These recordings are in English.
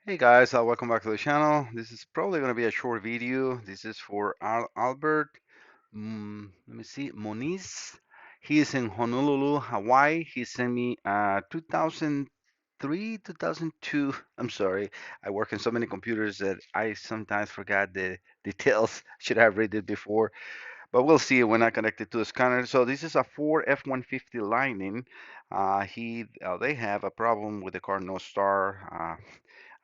Hey guys, welcome back to the channel. This is probably going to be a short video. This is for Albert, let me see, Moniz. He is in Honolulu, Hawaii. He sent me 2003, 2002. I'm sorry, I work in so many computers that I sometimes forgot the details. Should have read it before, but we'll see when I connect it to the scanner. So this is a Ford F-150 Lightning. They have a problem with the car no star.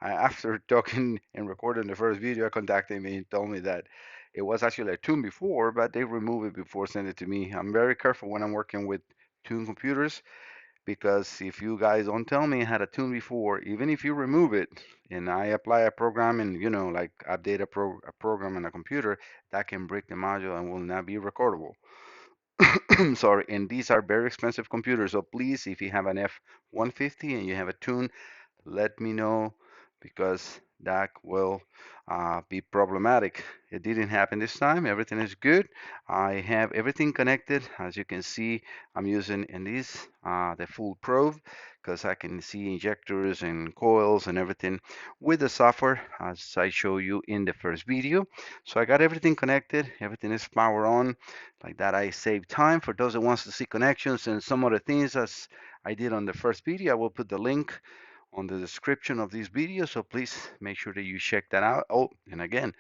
After talking and recording the first video, I contacted me and told me that it was actually a tune before, but they removed it before sending it to me. I'm very careful when I'm working with tune computers because if you guys don't tell me I had a tune before, even if you remove it and I apply a program and like update a program in a computer, that can break the module and will not be recordable. Sorry, and these are very expensive computers, so please, if you have an F-150 and you have a tune, let me know because that will be problematic. It didn't happen this time. Everything is good. I have everything connected. As you can see, I'm using in this the full probe because I can see injectors and coils and everything with the software as I show you in the first video. So I got everything connected. Everything is power on. Like that, I save time for those that wants to see connections and some other things as I did on the first video. I will put the link on the description of this video, so please make sure that you check that out. Oh, and again,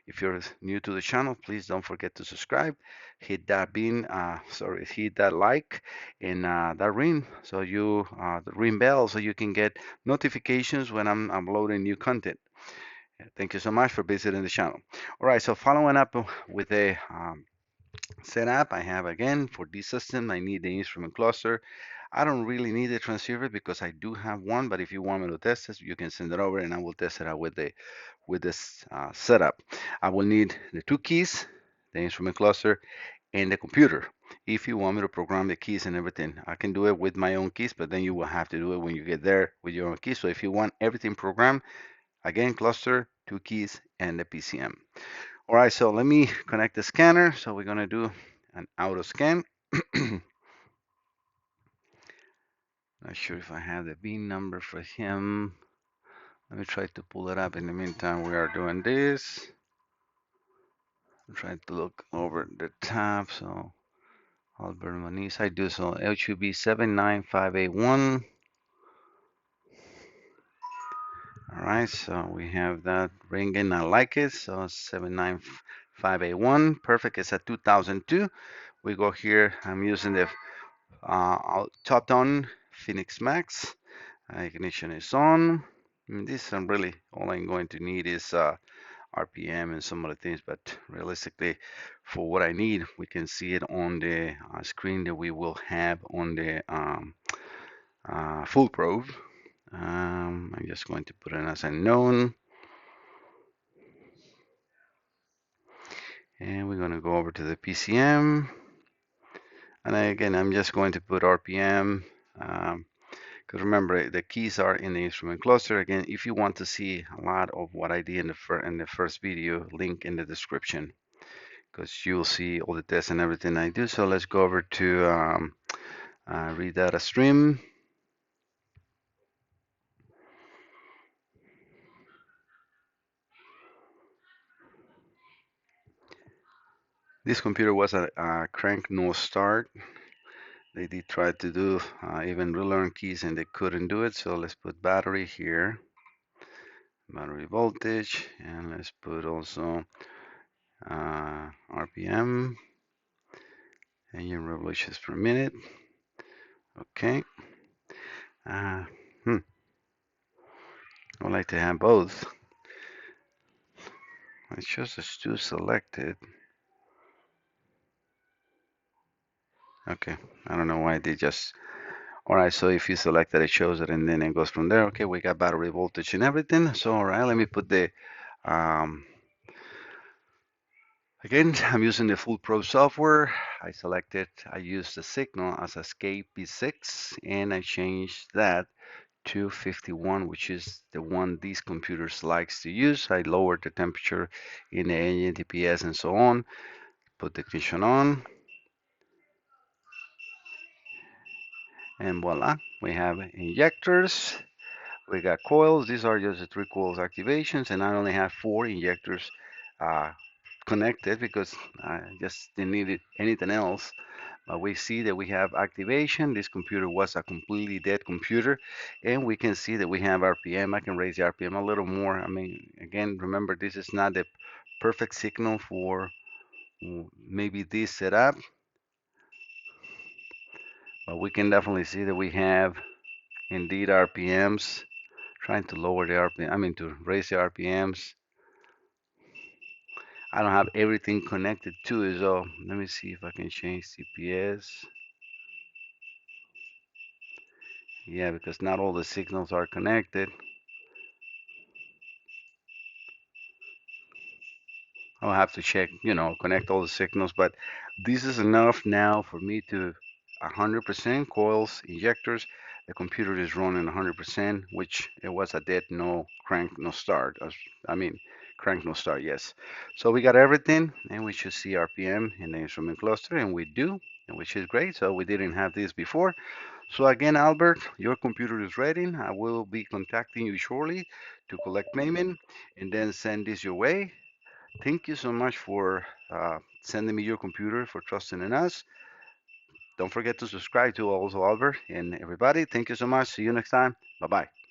if you're new to the channel, please don't forget to subscribe, hit that hit that like and that ring, so the ring bell, so you can get notifications when I'm uploading new content. Thank you so much for visiting the channel. All right, so following up with the setup I have again for this system, I need the instrument cluster. I don't really need a transceiver because I do have one, but if you want me to test it, you can send it over and I will test it out with this setup. I will need the two keys, the instrument cluster, and the computer. If you want me to program the keys and everything, I can do it with my own keys, but then you will have to do it when you get there with your own keys. So if you want everything programmed, again, cluster, two keys, and the PCM. All right, so let me connect the scanner. So we're gonna do an auto scan. Not sure if I have the VIN number for him. Let me try to pull it up. In the meantime, we are doing this. I'm trying to look over the tab. So Albert Moniz, I do so HUB 79581. All right, so we have that ringing. I like it. So 79581. Perfect. It's a 2002. We go here. I'm using the top down Phoenix Max. Ignition is on. This I'm really all I'm going to need is RPM and some other things, but realistically, for what I need, we can see it on the screen that we will have on the full probe. I'm just going to put it as unknown, and we're going to go over to the PCM. And again, I'm just going to put RPM. Because remember, the keys are in the instrument cluster. Again, if you want to see a lot of what I did in the first video, link in the description, because you'll see all the tests and everything I do. So let's go over to read data stream. This computer was a crank no start. They did try to do even relearn keys and they couldn't do it. So let's put battery here, battery voltage, and let's put also RPM, engine revolutions per minute. Okay. Uh, hmm. I would like to have both. It shows the two selected. Okay. I don't know why they just. All right. So if you select that, it shows it and then it goes from there. Okay. We got battery voltage and everything. So, all right. Let me put the. Um, Again, I'm using the Full Pro software. I use the signal as Escape P6 and I changed that to 51, which is the one these computers likes to use. I lowered the temperature in the engine, DPS, and so on. Put the ignition on, and voila, we have injectors, We got coils. These are just the three coils activations, and I only have four injectors uh, connected because I just didn't need anything else. We see that we have activation. This computer was a completely dead computer, and we can see that we have RPM. I can raise the RPM a little more. I mean, again, remember this is not the perfect signal for maybe this setup, but we can definitely see that we have indeed RPMs. Trying to lower the RPM, I mean to raise the RPMs. I don't have everything connected to it, so let me see if I can change CPS. Yeah, because not all the signals are connected. I'll have to check, connect all the signals, but this is enough now for me to 100% coils, injectors. The computer is running 100%, which it was a dead no crank, no start. I mean, crank, no start, yes. So we got everything, and we should see RPM in the instrument cluster, and we do, which is great. So we didn't have this before. So again, Albert, your computer is ready. I will be contacting you shortly to collect payment and then send this your way. Thank you so much for sending me your computer, for trusting in us. Don't forget to subscribe to also Albert and everybody. Thank you so much. See you next time. Bye bye.